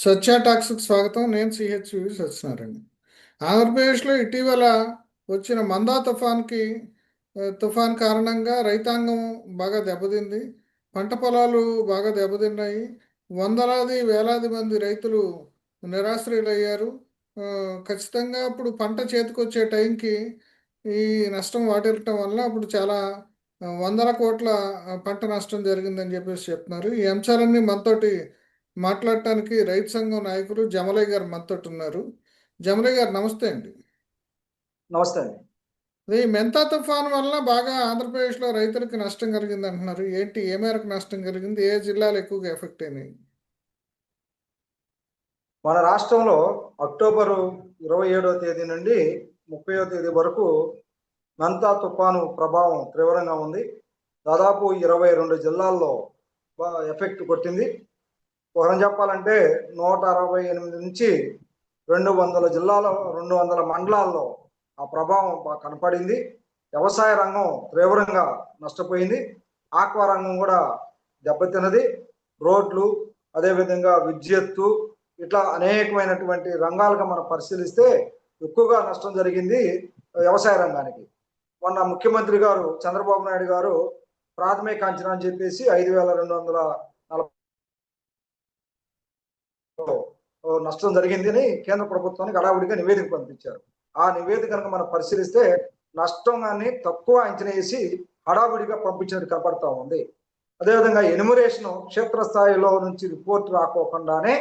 సత్య టాక్స్కి స్వాగతం. నేను సిహెచ్వి సత్యనారాయణ. ఆంధ్రప్రదేశ్లో ఇటీవల వచ్చిన మందా తుఫాన్ కారణంగా రైతాంగం బాగా దెబ్బతింది. పంట పొలాలు బాగా దెబ్బతిన్నాయి. వందలాది వేలాది మంది రైతులు నిరాశ్రయులయ్యారు. ఆ, ఖచ్చితంగా ఇప్పుడు పంట చేతికొచ్చే టైంకి ఈ నష్టం వాటిల్లటం వల్ల అప్పుడు చాలా వందల కోట్ల పంట నష్టం జరిగిందని చెప్పేసి చెప్తున్నారు. ఈ అంశాలన్నీ మనతోటి మాట్లాడటానికి రైతు సంఘం నాయకులు జమలయ్య గారు మనతోటి ఉన్నారు. జమలయ్య గారు నమస్తే అండి. నమస్తే అండి. ఈ మెంతా తుఫాన్ వల్ల బాగా ఆంధ్రప్రదేశ్లో రైతులకు నష్టం కలిగింది అంటున్నారు. ఏంటి, ఏ మేరకు నష్టం కలిగింది, ఏ జిల్లాలు ఎక్కువగా ఎఫెక్ట్ అయినాయి? మన రాష్ట్రంలో అక్టోబరు 27వ తేదీ నుండి 30వ తేదీ వరకు మెంతా తుఫాను ప్రభావం తీవ్రంగా ఉంది. దాదాపు 22 జిల్లాల్లో ఎఫెక్ట్ కొట్టింది. ఒక చెప్పాలంటే 168 నుంచి 200 జిల్లాలో 200 మండలాల్లో ఆ ప్రభావం బాగా కనపడింది. వ్యవసాయ రంగం తీవ్రంగా నష్టపోయింది. ఆక్వా రంగం కూడా దెబ్బతిన్నది. రోడ్లు, అదేవిధంగా విద్యుత్తు, ఇట్లా అనేకమైనటువంటి రంగాలుగా మనం పరిశీలిస్తే ఎక్కువగా నష్టం జరిగింది వ్యవసాయ రంగానికి. మొన్న ముఖ్యమంత్రి గారు చంద్రబాబు నాయుడు గారు ప్రాథమిక అంచనా అని చెప్పేసి 5,240 నష్టం జరిగింది అని కేంద్ర ప్రభుత్వానికి హడావుడిగా నివేదిక పంపించారు. ఆ నివేదికను మనం పరిశీలిస్తే నష్టాన్ని తక్కువ అంచనా వేసి హడావుడిగా పంపించినట్టు కనపడతా ఉంది. అదేవిధంగా ఎన్యుమరేషన్ క్షేత్రస్థాయిలో నుంచి రిపోర్ట్ రాకోకుండానే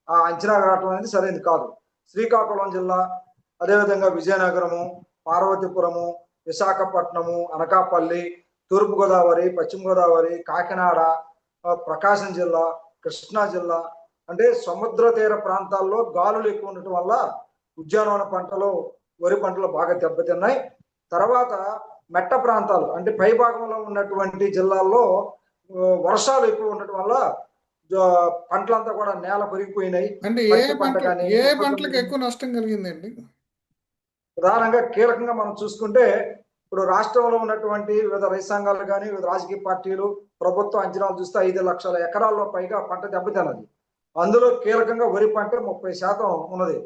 ఆ అంచనా రావటం అనేది సరైనది కాదు. శ్రీకాకుళం జిల్లా, అదేవిధంగా విజయనగరము, పార్వతీపురము, విశాఖపట్నము, అనకాపల్లి, తూర్పుగోదావరి, పశ్చిమ గోదావరి, కాకినాడ, ప్రకాశం జిల్లా, కృష్ణా జిల్లా, అంటే సముద్ర తీర ప్రాంతాల్లో గాలులు ఎక్కువ ఉండటం వల్ల ఉద్యానవన పంటలు, వరి పంటలు బాగా దెబ్బతిన్నాయి. తర్వాత మెట్ట ప్రాంతాలు అంటే పై భాగంలో ఉన్నటువంటి జిల్లాల్లో వర్షాలు ఎక్కువ ఉండటం వల్ల పంటలంతా కూడా నేల పెరిగిపోయినాయి. అంటే ఏ పంటలకు ఎక్కువ నష్టం కలిగిందండి? ప్రధానంగా కీలకంగా మనం చూసుకుంటే ఇప్పుడు రాష్ట్రంలో ఉన్నటువంటి వివిధ రైతు సంఘాలు కానీ, వివిధ రాజకీయ పార్టీలు, ప్రభుత్వ అంచనాలు చూస్తే 5 లక్షల ఎకరాల్లో పైగా పంట దెబ్బతిన్నది. అందులో కీలకంగా వరి పంట 30% ఉన్నది.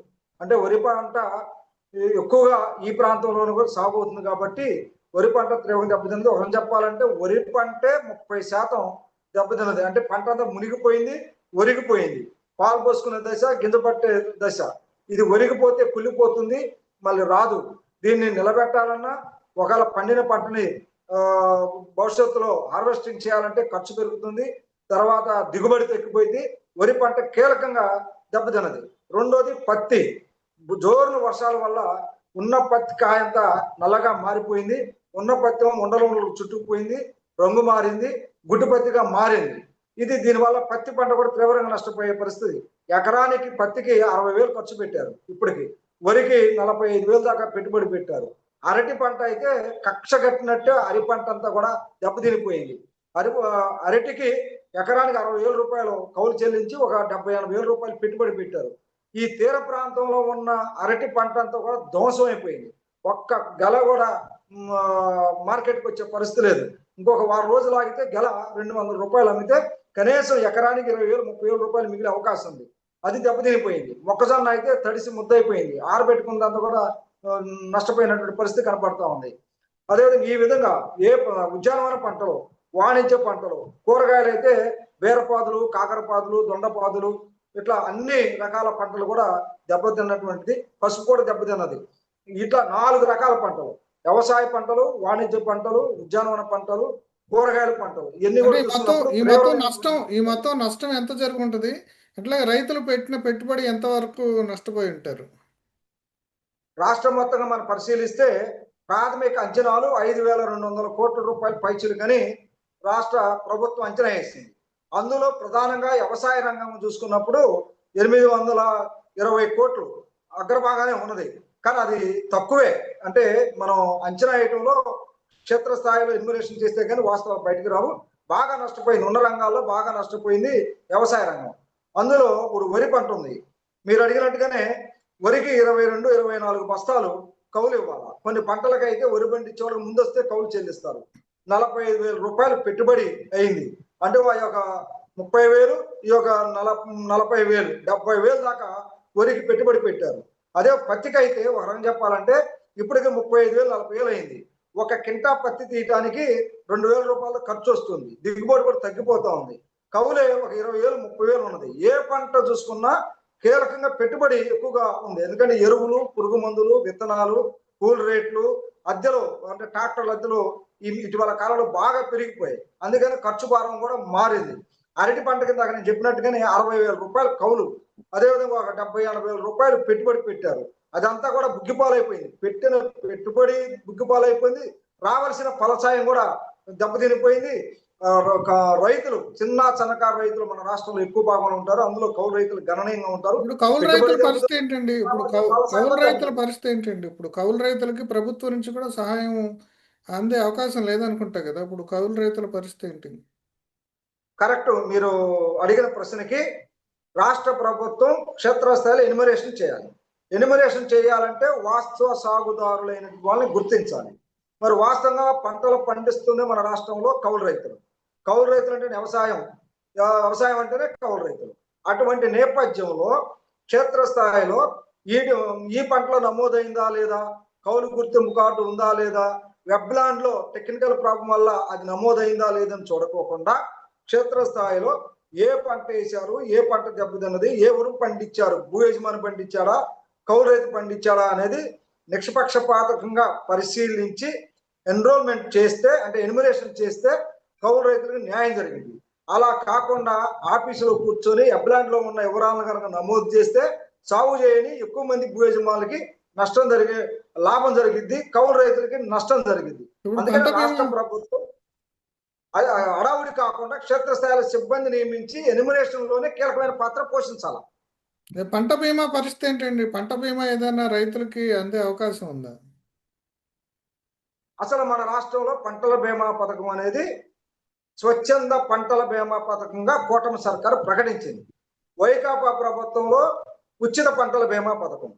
అంటే వరి పంట ఎక్కువగా ఈ ప్రాంతంలోనూ కూడా సాగు అవుతుంది కాబట్టి వరి పంట తీవ్రంగా దెబ్బతిన్నది. ఒకటి చెప్పాలంటే వరి పంటే 30% దెబ్బతిన్నది. అంటే పంట అంతా మునిగిపోయింది, ఒరిగిపోయింది. పాలు పోసుకునే దశ, గింజ పట్టే దశ. ఇది ఒరిగిపోతే కుళ్ళిపోతుంది, మళ్ళీ రాదు. దీన్ని నిలబెట్టాలన్నా, ఒకవేళ పండిన పంటని భవిష్యత్తులో హార్వెస్టింగ్ చేయాలంటే ఖర్చు పెరుగుతుంది. తర్వాత దిగుబడి తగ్గిపోయింది. వరి పంట కీలకంగా దెబ్బతిన్నది. రెండోది పత్తి. జోరున వర్షాల వల్ల ఉన్న పత్తి కాయంతా నల్లగా మారిపోయింది. ఉన్న పత్తి ఉండలు చుట్టుకుపోయింది, రంగు మారింది, గుడ్డు పత్తిగా మారింది. ఇది దీనివల్ల పత్తి పంట కూడా తీవ్రంగా నష్టపోయే పరిస్థితి. ఎకరానికి పత్తికి 60,000 ఖర్చు పెట్టారు. ఇప్పటికి వరికి 45,000 దాకా పెట్టుబడి పెట్టారు. అరటి పంట అయితే కక్ష కట్టినట్టు అరి పంట అంతా కూడా దెబ్బతినిపోయింది. అరటికి ఎకరానికి 60,000 రూపాయలు కౌలు చెల్లించి ఒక 70,000 రూపాయలు పెట్టుబడి పెట్టారు. ఈ తీర ప్రాంతంలో ఉన్న అరటి పంట అంతా కూడా ధ్వంసం అయిపోయింది. ఒక్క గెల కూడా మార్కెట్కి వచ్చే పరిస్థితి లేదు. ఇంకొక వారం రోజులు ఆగితే గెల 200 రూపాయలు అమ్మితే కనీసం ఎకరానికి 20,000, 30,000 రూపాయలు మిగిలే అవకాశం ఉంది. అది దెబ్బతినిపోయింది. మొక్కజొన్న అయితే తడిసి ముద్దయిపోయింది. ఆరబెట్టుకున్నంత కూడా నష్టపోయినటువంటి పరిస్థితి కనపడతా ఉంది. అదేవిధంగా ఈ విధంగా ఉద్యానవన పంటలు, వాణిజ్య పంటలు, కూరగాయలు అయితే బీరపాదులు, కాకరపాదులు, దొండపాదులు, ఇట్లా అన్ని రకాల పంటలు కూడా దెబ్బతిన్నటువంటిది. పసుపు కూడా దెబ్బతిన్నది. ఇట్లా 4 రకాల పంటలు, వ్యవసాయ పంటలు, వాణిజ్య పంటలు, ఉద్యానవన పంటలు, కూరగాయల పంటలు, ఇవన్నీ కూడా ఈ మొత్తం నష్టం ఎంత జరుగుంటది? అట్లా రైతులు పెట్టిన పెట్టుబడి ఎంత వరకు నష్టపోయి ఉంటారు? రాష్ట్రం మొత్తంగా మనం పరిశీలిస్తే ప్రాథమిక అంచనాలు 5,200 కోట్ల రూపాయలు పైచిలుకని రాష్ట్ర ప్రభుత్వం అంచనా వేసింది. అందులో ప్రధానంగా వ్యవసాయ రంగం చూసుకున్నప్పుడు 820 కోట్లు అగ్రభాగానే ఉన్నది. కానీ అది తక్కువే. అంటే మనం అంచనా వేయటంలో క్షేత్రస్థాయిలో ఇన్వెస్టిగేషన్ చేస్తే కానీ వాస్తవాలు బయటకు రావు. బాగా నష్టపోయింది, ఉన్న రంగాల్లో బాగా నష్టపోయింది వ్యవసాయ రంగం. అందులో ఇప్పుడు వరి పంట ఉంది. మీరు అడిగినట్టుగానే వరికి 22-24 బస్తాలు కౌలు ఇవ్వాలి. కొన్ని పంటలకైతే వరి పండించే వాళ్ళకి ముందొస్తే కౌలు చెల్లిస్తారు. 45,000 రూపాయలు పెట్టుబడి అయింది. అంటే ఒక 30,000, ఈ ఒక 40,000, 70,000 దాకా వరికి పెట్టుబడి పెట్టారు. అదే పత్తికి అయితే ఒక రకం చెప్పాలంటే ఇప్పటికి 35,000, 40,000 అయింది. ఒక కింటా పత్తి తీయటానికి 2,000 రూపాయలు ఖర్చు వస్తుంది. దిగుబడి కూడా తగ్గిపోతా ఉంది. కవులే ఒక 20,000, 30,000 ఉన్నది. ఏ పంట చూసుకున్నా కీలకంగా పెట్టుబడి ఎక్కువగా ఉంది. ఎందుకంటే ఎరువులు, పురుగు మందులు, విత్తనాలు, కూల్ రేట్లు, అద్దెలు అంటే ట్రాక్టర్ల అద్దెలు ఇటీవల కాలంలో బాగా పెరిగిపోయాయి. అందుకని ఖర్చు భారం కూడా మారింది. అరటి పంట కింద నేను చెప్పినట్టుగానే 60,000 రూపాయలు కవులు, అదేవిధంగా ఒక 70,000-80,000 రూపాయలు పెట్టుబడి పెట్టారు. అదంతా కూడా బుగ్గిపాలైపోయింది. పెట్టిన పెట్టుబడి బుగ్గిపాలైపోయింది. రావాల్సిన ఫలసాయం కూడా దెబ్బతినిపోయింది. రైతులు, చిన్న సన్నకారు రైతులు మన రాష్ట్రంలో ఎక్కువ భాగంలో ఉంటారు. అందులో కౌలు రైతులు గణనీయంగా ఉంటారు. ఇప్పుడు కౌలు రైతుల పెట్టుబడి పరిస్థితి ఏంటండి? ఇప్పుడు ఫలసాయం కౌలు కూడా రైతుల దెబ్బతింది. పరిస్థితి ఏంటండి? ఇప్పుడు కౌలు రైతులకి ప్రభుత్వం నుంచి కూడా సహాయం అందే అవకాశం లేదనుకుంటా కదా. ఇప్పుడు కౌలు రైతుల పరిస్థితి ఏంటి? కరెక్ట్. మీరు అడిగిన ప్రశ్నకి రాష్ట్ర ప్రభుత్వం క్షేత్రస్థాయిలో ఎన్యుమరేషన్ చేయాలి. ఎన్యుమరేషన్ చేయాలంటే వాస్తవ సాగుదారులైన వాళ్ళని గుర్తించాలి. మరి వాస్తవంగా పంటలు పండిస్తుంది మన రాష్ట్రంలో కౌలు రైతులు. కౌలు రైతులు అంటే వ్యవసాయం, వ్యవసాయం అంటేనే కౌలు రైతులు. అటువంటి నేపథ్యంలో క్షేత్రస్థాయిలో ఈ ఈ పంటలో నమోదైందా లేదా, కౌలు గుర్తింపు కార్డు ఉందా లేదా, వెబ్లాండ్ లో టెక్నికల్ ప్రాబ్లం వల్ల అది నమోదైందా లేదని చూడకోకుండా క్షేత్రస్థాయిలో ఏ పంట వేశారు, ఏ పంట దెబ్బతిన్నది, ఏ ఊరు పండించారు, భూ యజమాని పండించాడా, కౌలు రైతు పండించాడా అనేది నిష్పక్షపాతకంగా పరిశీలించి ఎన్రోల్మెంట్ చేస్తే, అంటే ఎన్యుమరేషన్ చేస్తే కౌలు రైతులకు న్యాయం జరిగింది. అలా కాకుండా ఆఫీసులో కూర్చొని ఎబ్లాండ్ లో ఉన్న వివరాలను కనుక నమోదు చేస్తే సాగు చేయని ఎక్కువ మంది భూ యజమానులకి నష్టం లాభం జరిగింది, కౌలు రైతులకి నష్టం జరిగింది. అందుకని రాష్ట్ర ప్రభుత్వం అడావుడి కాకుండా క్షేత్రస్థాయిలో సిబ్బంది నియమించి ఎన్యుమరేషన్ లోనే కీలకమైన పాత్ర పోషించాలి. పంట బీమా పరిస్థితి ఏంటండి? పంట బీమా ఏదైనా రైతులకి అందే అవకాశం ఉందా? అసలు మన రాష్ట్రంలో పంటల బీమా పథకం అనేది స్వచ్ఛంద పంటల బీమా పథకంగా కూటమి సర్కారు ప్రకటించింది. వైకాపా ప్రభుత్వంలో ఉచిత పంటల బీమా పథకం.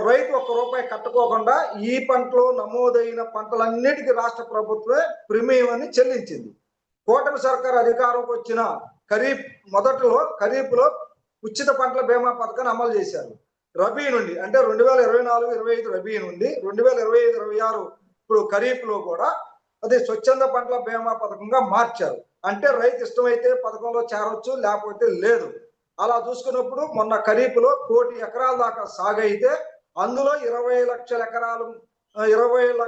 రైతు ₹1 కట్టుకోకుండా ఈ పంటలో నమోదైన పంటలన్నిటికీ రాష్ట్ర ప్రభుత్వమే ప్రీమియం అని చెల్లించింది. కూటమి సర్కారు అధికారంకి వచ్చిన ఖరీఫ్లో ఉచిత పంటల బీమా పథకాన్ని అమలు చేశారు. రబీ నుండి అంటే 2024-25 రబీ నుండి 2025-26 ఇప్పుడు ఖరీఫ్లో కూడా అది స్వచ్ఛంద పంటల బీమా పథకంగా మార్చారు. అంటే రైతు ఇష్టమైతే పథకంలో చేరవచ్చు, లేకపోతే లేదు. అలా చూసుకున్నప్పుడు మొన్న ఖరీఫ్లో 1 కోటి ఎకరాల దాకా సాగైతే అందులో 20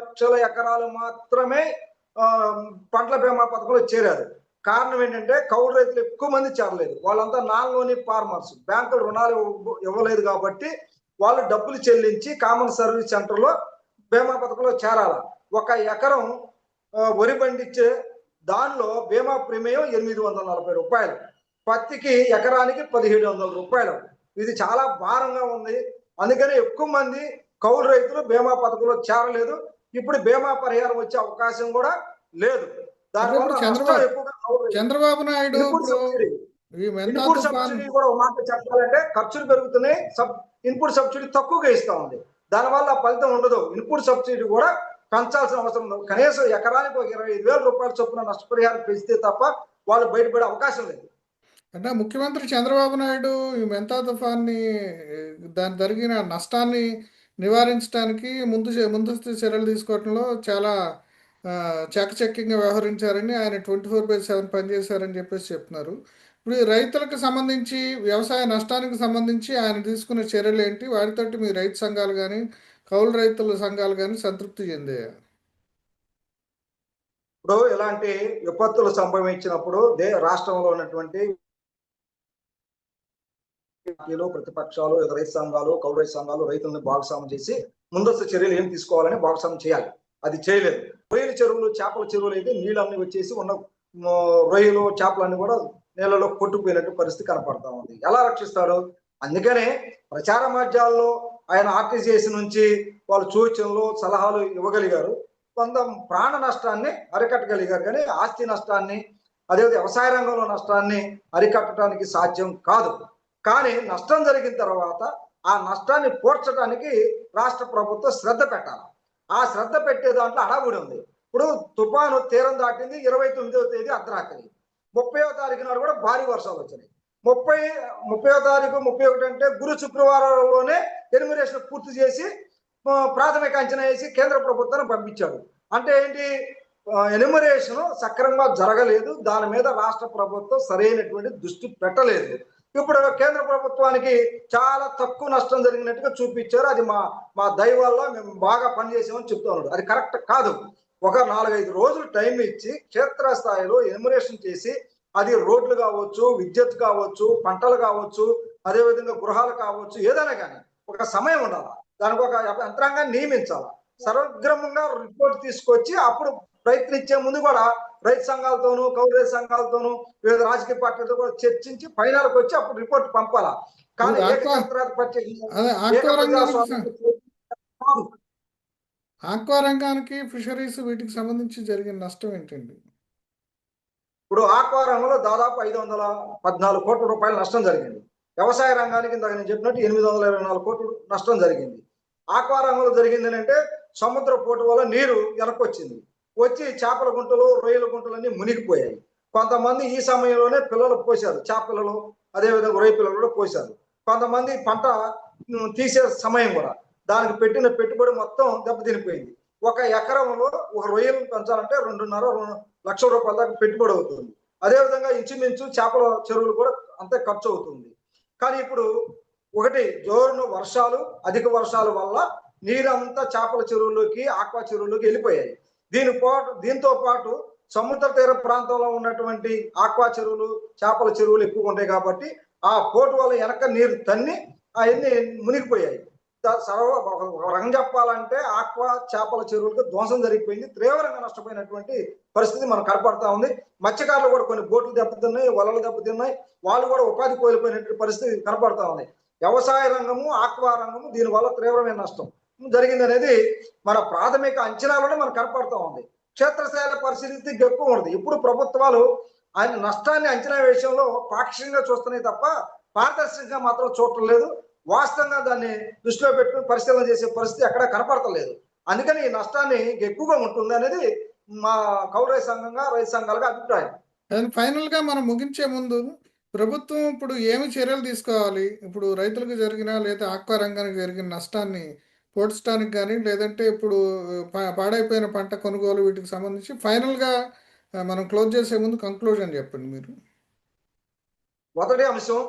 లక్షల ఎకరాలు మాత్రమే పంటల బీమా పథకంలో చేరారు. కారణం ఏంటంటే కౌలు రైతులు ఎక్కువ మంది చేరలేదు. వాళ్ళంతా నాన్ లోన్ ఫార్మర్స్, బ్యాంకులు రుణాలు ఇవ్వలేదు కాబట్టి వాళ్ళు డబ్బులు చెల్లించి కామన్ సర్వీస్ సెంటర్లో బీమా పథకంలో చేరాల. 1 ఎకరం వరి పండించే దానిలో బీమా ప్రీమియం ₹840, పత్తికి ఎకరానికి ₹1,700. ఇది చాలా భారంగా ఉంది. అందుకని ఎక్కువ మంది కౌలు రైతులు బీమా పథకంలో చేరలేదు. ఇప్పుడు బీమా పరిహారం వచ్చే అవకాశం కూడా లేదు. దానివల్ల నష్టం ఎక్కువగా చంద్రబాబు నాయుడు ఇన్పుట్ సబ్సిడీ కూడా ఒక మాట చెప్పాలంటే ఖర్చులు పెరుగుతున్నాయి, ఇన్పుట్ సబ్సిడీ తక్కువగా ఇస్తా ఉంది. దానివల్ల ఫలితం ఉండదు. ఇన్పుట్ సబ్సిడీ కూడా పెంచాల్సిన అవసరం ఉంది. కనీసం ఎకరానికి ఒక ₹25,000 చొప్పున నష్టపరిహారం పెంచితే తప్ప వాళ్ళు బయటపడే అవకాశం లేదు. అంటే ముఖ్యమంత్రి చంద్రబాబు నాయుడు ఈ మెంతా తుఫాన్ని దాని జరిగిన నష్టాన్ని నివారించడానికి ముందస్తు చర్యలు తీసుకోవడంలో చాలా చాకచక్యంగా వ్యవహరించారని, ఆయన 24/7 పనిచేశారని చెప్పేసి చెప్తున్నారు. ఇప్పుడు ఈ రైతులకు సంబంధించి, వ్యవసాయ నష్టానికి సంబంధించి ఆయన తీసుకున్న చర్యలు ఏంటి? వాటితోటి మీ రైతు సంఘాలు కానీ, కౌలు రైతుల సంఘాలు కానీ సంతృప్తి చెందాయా? ఇప్పుడు ఇలాంటి విపత్తులు సంభవించినప్పుడు రాష్ట్రంలో ఉన్నటువంటి ప్రతిపక్షాలు, రైతు సంఘాలు, కౌలు రైతు సంఘాలు రైతులను భాగస్వామ్యం చేసి ముందస్తు చర్యలు ఏం తీసుకోవాలని భాగస్వామ్యం చేయాలి. అది చేయలేదు. రొయ్యల చెరువులు, చేపల చెరువులు అయితే నీళ్ళన్నీ వచ్చేసి ఉన్న రొయ్యలు, చేపలన్నీ కూడా నీళ్ళలో కొట్టుకుపోయినట్టు పరిస్థితి కనపడతా ఉంది. ఎలా రక్షిస్తారు? అందుకనే ప్రచార మాధ్యాల్లో ఆయన ఆర్టీసీఎస్ నుంచి వాళ్ళు సూచనలు, సలహాలు ఇవ్వగలిగారు. కొంత ప్రాణ నష్టాన్ని అరికట్టగలిగారు, కానీ ఆస్తి నష్టాన్ని, అదేవిధంగా వ్యవసాయ రంగంలో నష్టాన్ని అరికట్టడానికి సాధ్యం కాదు. కానీ నష్టం జరిగిన తర్వాత ఆ నష్టాన్ని పూడ్చడానికి రాష్ట్ర ప్రభుత్వం శ్రద్ధ పెట్టాలి. ఆ శ్రద్ధ పెట్టే దాంట్లో అడావుడి ఉంది. ఇప్పుడు తుఫాను తీరం దాటింది 29వ తేదీ అర్ధరాత్రి. 30వ తారీఖు నాడు కూడా భారీ వర్షాలు వచ్చినాయి. 30వ తారీఖు 31 అంటే గురు శుక్రవారంలోనే ఎనిమిరేషన్ పూర్తి చేసి ప్రాథమిక అంచనా వేసి కేంద్ర ప్రభుత్వాన్ని పంపించాడు. అంటే ఏంటి, ఎనిమిరేషన్ సక్రమంగా జరగలేదు, దాని మీద రాష్ట్ర ప్రభుత్వం సరైనటువంటి దృష్టి పెట్టలేదు. ఇప్పుడు కేంద్ర ప్రభుత్వానికి చాలా తక్కువ నష్టం జరిగినట్టుగా చూపించారు. అది మా దయ వల్ల మేము బాగా పనిచేసామని చెప్తా ఉన్నాడు. అది కరెక్ట్ కాదు. ఒక 4-5 రోజులు టైం ఇచ్చి క్షేత్రస్థాయిలో ఎనిమిరేషన్ చేసి, అది రోడ్లు కావచ్చు, విద్యుత్ కావచ్చు, పంటలు కావచ్చు, అదేవిధంగా గృహాలు కావచ్చు, ఏదైనా కానీ ఒక సమయం ఉండాలి, దానికి ఒక యంత్రాంగాన్ని నియమించాలి. సర్వగ్రమంగా రిపోర్ట్ తీసుకొచ్చి అప్పుడు ప్రయత్నించే ముందు కూడా రైతు సంఘాలతోనూ, కౌలు రైతు సంఘాలతోనూ, వివిధ రాజకీయ పార్టీలతో కూడా చర్చించి ఫైనల్కి వచ్చి అప్పుడు రిపోర్ట్ పంపాలా. కానీ ఆక్వా రంగానికి, ఫిషరీస్ వీటికి సంబంధించి జరిగిన నష్టం ఏంటండి? ఇప్పుడు ఆక్వా రంగంలో దాదాపు 514 కోట్ల రూపాయల నష్టం జరిగింది. వ్యవసాయ రంగానికి ఇందాక నేను చెప్పినట్టు 824 కోట్లు నష్టం జరిగింది. ఆక్వా రంగంలో జరిగింది అంటే సముద్ర పోటు వల్ల నీరు వెనక్కొచ్చింది, వచ్చి చేపల గుంటలు, రొయ్యల గుంటలన్నీ మునిగిపోయాయి. కొంతమంది ఈ సమయంలోనే పిల్లలు పోశారు, చేప పిల్లలు, అదేవిధంగా రొయ్య పిల్లలు కూడా పోశారు. కొంతమంది పంట తీసే సమయం కూడా దానికి పెట్టిన పెట్టుబడి మొత్తం దెబ్బతినిపోయింది. ఒక ఎకరంలో ఒక రొయ్యలు పెంచాలంటే 2.5 లక్షల రూపాయల దాకా పెట్టుబడి అవుతుంది. అదేవిధంగా ఇంచుమించు చేపల చెరువులు కూడా అంతే ఖర్చు అవుతుంది. కానీ ఇప్పుడు ఒకటి, జోరున వర్షాలు, అధిక వర్షాల వల్ల నీరంతా చేపల చెరువులోకి, ఆక్వా చెరువులోకి వెళ్ళిపోయాయి. దీంతో పాటు సముద్ర తీర ప్రాంతంలో ఉన్నటువంటి ఆక్వా చెరువులు, చేపల చెరువులు ఎక్కువగా ఉంటాయి కాబట్టి ఆ పోటు వల్ల వెనక నీరు తన్ని అవన్నీ మునిగిపోయాయి. ఒక రంగం చెప్పాలంటే ఆక్వా చేపల చెరువులకు ధ్వంసం జరిగిపోయింది, తీవ్రంగా నష్టపోయినటువంటి పరిస్థితి మనకు కనపడతా ఉంది. మత్స్యకారులు కూడా కొన్ని బోట్లు దెబ్బతిన్నాయి, వలలు దెబ్బతిన్నాయి, వాళ్ళు కూడా ఉపాధి కోల్పోయినటువంటి పరిస్థితి కనపడతా ఉంది. వ్యవసాయ రంగము, ఆక్వా రంగము దీనివల్ల తీవ్రమైన నష్టం జరిగింది అనేది మన ప్రాథమిక అంచనాలోనే మనకు కనపడతా ఉంది. క్షేత్రస్థాయిలో పరిస్థితి ఎక్కువ ఉంది. ఇప్పుడు ప్రభుత్వాలు ఆయన నష్టాన్ని అంచనా విషయంలో పాక్షికంగా చూస్తున్నాయి తప్ప పారదర్శకంగా మాత్రం చూడటం లేదు. వాస్తవంగా దాన్ని దృష్టిలో పెట్టుకుని పరిశీలన చేసే పరిస్థితి ఎక్కడ కనపడతలేదు. అందుకని ఈ నష్టాన్ని ఎక్కువగా ఉంటుంది అనేది మా కౌలు రైతు సంఘంగా, రైతు సంఘాలుగా అభిప్రాయం. ఫైనల్ గా మనం ముగించే ముందు ప్రభుత్వం ఇప్పుడు ఏమి చర్యలు తీసుకోవాలి? ఇప్పుడు రైతులకు జరిగిన లేదా ఆక్వా రంగానికి జరిగిన నష్టాన్ని పోడ్చడానికి కానీ, లేదంటే ఇప్పుడు పాడైపోయిన పంట కొనుగోలు వీటికి సంబంధించి ఫైనల్ గా మనం క్లోజ్ చేసే ముందు కంక్లూజన్ చెప్పండి మీరు. మొదటి అంశం,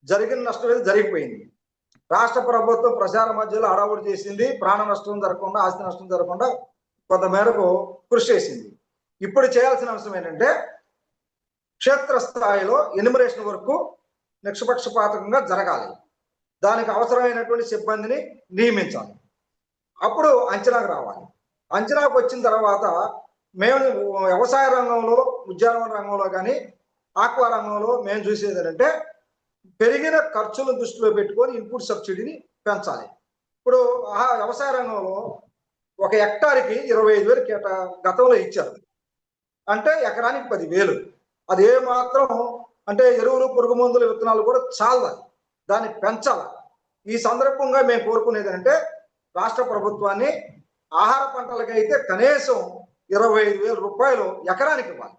జరిగిన నష్టం ఏది జరిగిపోయింది. రాష్ట్ర ప్రభుత్వం ప్రచార మధ్యలో హడావుడి చేసింది, ప్రాణ నష్టం జరగకుండా, ఆస్తి నష్టం జరగకుండా కొంత మేరకు కృషి చేసింది. ఇప్పుడు చేయాల్సిన అంశం ఏంటంటే క్షేత్రస్థాయిలో ఎనిమిరేషన్ వరకు నిష్పక్షపాతంగా జరగాలి. దానికి అవసరమైనటువంటి సిబ్బందిని నియమించాలి. అప్పుడు అంచనాకు రావాలి. అంచనాకు వచ్చిన తర్వాత మేము వ్యవసాయ రంగంలో, ఉద్యానవన రంగంలో కానీ, ఆక్వా రంగంలో మేము చూసేది ఏంటంటే పెరిగిన ఖర్చులను దృష్టిలో పెట్టుకొని ఇన్పుట్ సబ్సిడీని పెంచాలి. ఇప్పుడు వ్యవసాయ రంగంలో ఒక హెక్టార్కి 25,000 గతంలో ఇచ్చారు, అంటే ఎకరానికి 10,000. అది ఏ మాత్రం అంటే ఎరువులు, పురుగు మందులు, విత్తనాలు కూడా చాలా దాన్ని పెంచాలి. ఈ సందర్భంగా మేము కోరుకునేది అంటే రాష్ట్ర ప్రభుత్వాన్ని ఆహార పంటలకైతే కనీసం 25,000 రూపాయలు ఎకరానికి ఇవ్వాలి.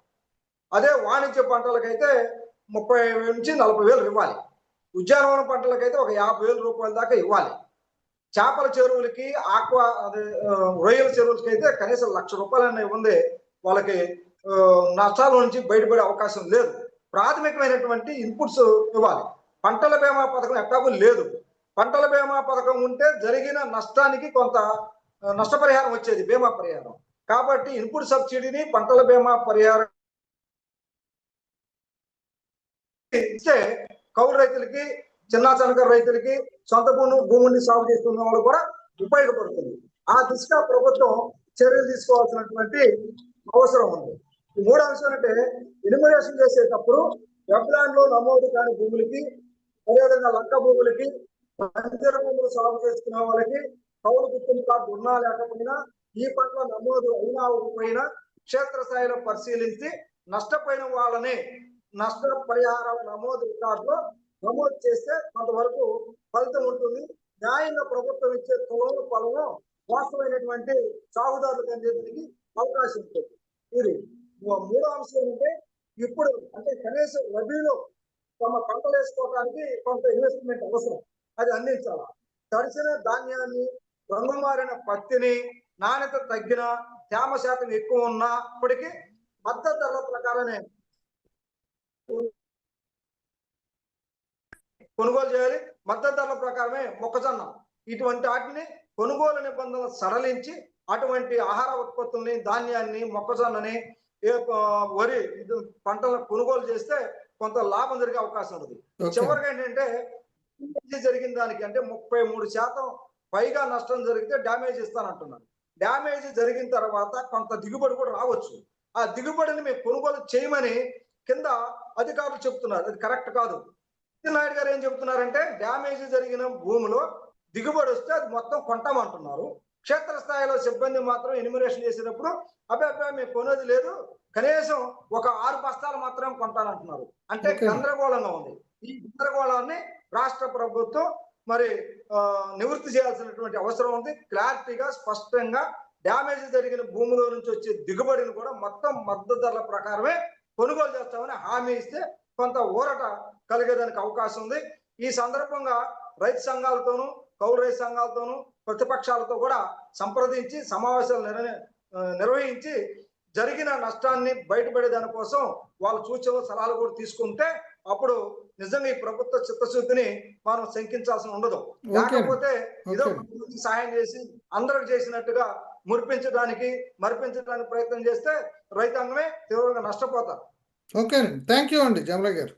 అదే వాణిజ్య పంటలకైతే 30,000 నుంచి 40,000 ఇవ్వాలి. ఉద్యానవన పంటలకైతే ఒక 50,000 రూపాయల దాకా ఇవ్వాలి. చేపల చెరువులకి, ఆక్వా అదే రొయ్యల చెరువులకి అయితే కనీసం 1,00,000 రూపాయలైనా ఇవ్వండి, వాళ్ళకి నష్టాల నుంచి బయటపడే అవకాశం లేదు. ప్రాథమికమైనటువంటి ఇన్పుట్స్ ఇవ్వాలి. పంటల బీమా పథకం ఎట్లాగూ లేదు. పంటల బీమా పథకం ఉంటే జరిగిన నష్టానికి కొంత నష్టపరిహారం వచ్చేది, బీమా పరిహారం. కాబట్టి ఇన్పుట్ సబ్సిడీని, పంటల బీమా పరిహారం ఇస్తే కౌలు రైతులకి, చిన్న సన్నకారు రైతులకి, సొంత భూముల్ని సాగు చేస్తున్న వాళ్ళు కూడా ఉపయోగపడుతుంది. ఆ దిశగా ప్రభుత్వం చర్యలు తీసుకోవాల్సినటువంటి అవసరం ఉంది. మూడో అంశం అంటే ఎనిమిరేషన్ చేసేటప్పుడు వెబ్లాండ్ లో నమోదు కాని భూములకి, అదేవిధంగా లంక భూములకి, బంజరు భూములు సాగు చేసుకునే వాళ్ళకి కౌలు గుర్తింపు కార్డు ఉన్నా లేకపోయినా, ఈ పట్ల నమోదు అయినా పోయినా క్షేత్రస్థాయిలో పరిశీలించి నష్టపోయిన వాళ్ళని నష్ట పరిహారాల నమోదు రికార్డులో నమోదు చేస్తే కొంతవరకు ఫలితం ఉంటుంది. న్యాయంగా ప్రభుత్వం ఇచ్చే తులం పొలం వాస్తవమైనటువంటి సాగుదారులకు అందేదానికి అవకాశం ఉంటుంది. ఇది మూడో అంశం ఏంటంటే ఇప్పుడు అంటే కనీసం రబీలో తమ పంటలు వేసుకోవడానికి కొంత ఇన్వెస్ట్మెంట్ అవసరం, అది అందించాలి. తడిసిన ధాన్యాన్ని, రంగు మారిన పత్తిని, నాణ్యత తగ్గిన, తేమ శాతం ఎక్కువ ఉన్నప్పటికీ మద్దతు ధరల ప్రకారమే కొనుగోలు చేయాలి. మద్దతు ధరల ప్రకారమే మొక్కజొన్న ఇటువంటి వాటిని కొనుగోలు నిబంధనలు సడలించి అటువంటి ఆహార ఉత్పత్తుల్ని, ధాన్యాన్ని, మొక్కజొన్నని, వరి పంటలను కొనుగోలు చేస్తే కొంత లాభం జరిగే అవకాశం ఉంది. చివరిగా ఏంటంటే జరిగిన దానికి అంటే 33% పైగా నష్టం జరిగితే డ్యామేజ్ ఇస్తానంటున్నారు. డ్యామేజ్ జరిగిన తర్వాత కొంత దిగుబడి కూడా రావచ్చు. ఆ దిగుబడిని మేము కొనుగోలు చేయమని కింద అధికారులు చెప్తున్నారు. అది కరెక్ట్ కాదు. నాయుడు గారు ఏం చెప్తున్నారంటే డ్యామేజ్ జరిగిన భూమిలో దిగుబడి వస్తే అది మొత్తం కొంటామంటున్నారు. క్షేత్రస్థాయిలో సిబ్బంది మాత్రం ఎన్యూమరేషన్ చేసినప్పుడు అబ్బాయి మేము కొనేది లేదు, కనీసం ఒక 6 బస్తాలు మాత్రం కొంటానంటున్నారు. అంటే గందరగోళంగా ఉంది. ఈ గందరగోళాన్ని రాష్ట్ర ప్రభుత్వం మరి నివృత్తి చేయాల్సినటువంటి అవసరం ఉంది. క్లారిటీగా స్పష్టంగా డ్యామేజ్ జరిగిన భూమిలో నుంచి వచ్చే దిగుబడిని కూడా మొత్తం మద్దతు ధరల ప్రకారమే కొనుగోలు చేస్తామని హామీ ఇస్తే కొంత ఊరట కలిగేదానికి అవకాశం ఉంది. ఈ సందర్భంగా రైతు సంఘాలతోనూ, కౌలు రైతు సంఘాలతోనూ, ప్రతిపక్షాలతో కూడా సంప్రదించి సమావేశాలు నిర్వహించి జరిగిన నష్టాన్ని బయటపడే దానికోసం వాళ్ళు సూచనలు, సలహాలు కూడా తీసుకుంటే అప్పుడు నిజంగా ఈ ప్రభుత్వ చిత్తశుద్ధిని మనం శంకించాల్సి ఉండదు. లేకపోతే ఏదో సహాయం చేసి అందరికి చేసినట్టుగా మరిపించడానికి ప్రయత్నం చేస్తే రైతాంగమే తీవ్రంగా నష్టపోతారు. ఓకే, థ్యాంక్ యూ అండి జమల గారు.